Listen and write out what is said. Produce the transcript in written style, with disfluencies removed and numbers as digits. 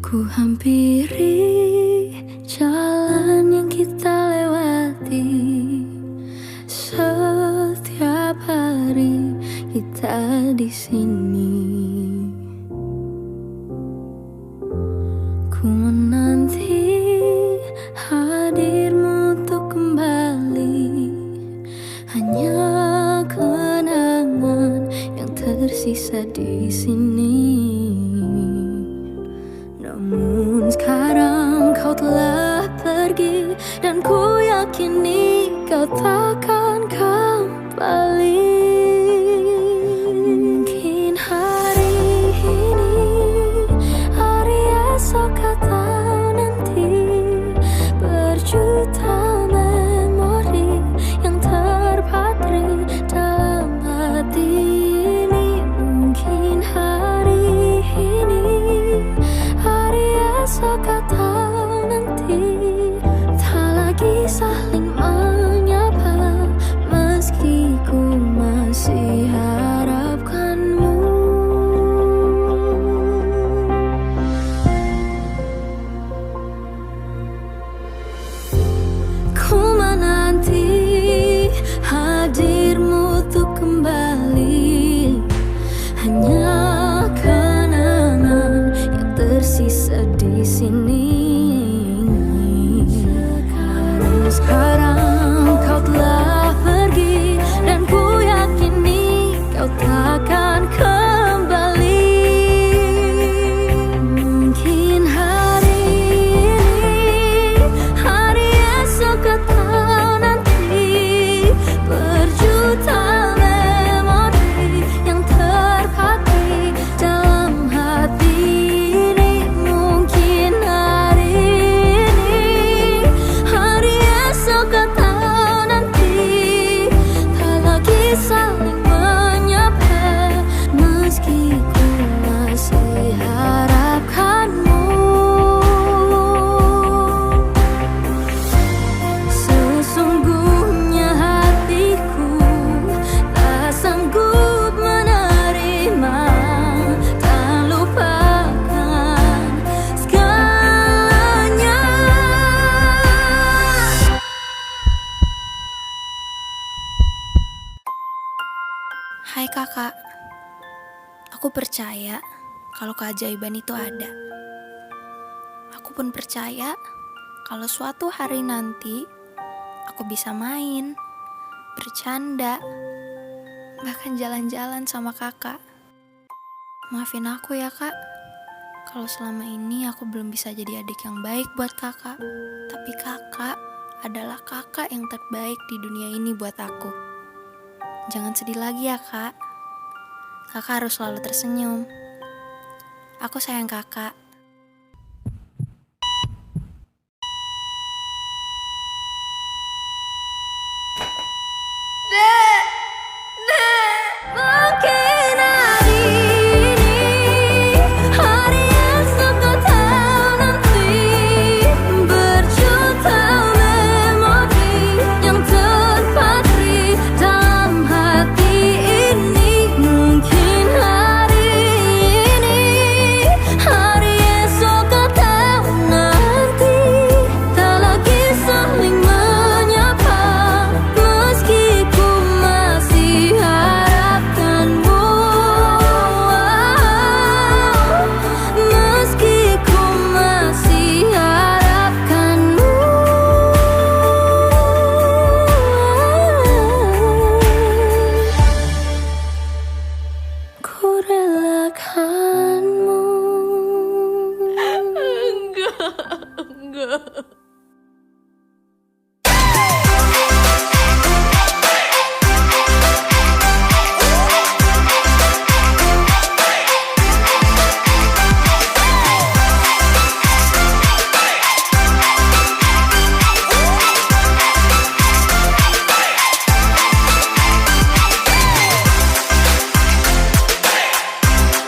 Ku hampiri jalan yang kita lewati. Setiap hari kita di sini. Ku menanti hadirmu untuk kembali. Hanya kenangan yang tersisa di sini. Namun sekarang kau telah pergi, dan ku yakini kau takkan kembali. Mungkin hari ini, hari esok atau nanti, berjuta memori yang terpatri dalam hati ini. Mungkin hari ini, esok atau nanti, tak lagi saling menyapa, meski ku masih harapkanmu. Ku menanti hadirmu untuk kembali. Hanya kenangan yang tersisa di sini. Sekarang kau telah pergi, dan ku yakini kau takkan kembali. Mungkin hari ini, hari esok atau nanti, berjuta memori yang terpatri dalam hati ini. Mungkin hari ini, hari esok atau nanti, tak lagi saling menyapa, meski ku masih harapkanmu. Sesungguhnya hatiku tak sanggup menerima dan lupakan segalanya. Hai kakak, aku percaya kalau keajaiban itu ada. Aku pun percaya kalau suatu hari nanti aku bisa main, bercanda, bahkan jalan-jalan sama kakak. Maafin aku ya kak, kalau selama ini aku belum bisa jadi adik yang baik buat kakak. Tapi kakak adalah kakak yang terbaik di dunia ini buat aku. Jangan sedih lagi ya kak. Kakak harus selalu tersenyum. Aku sayang kakak.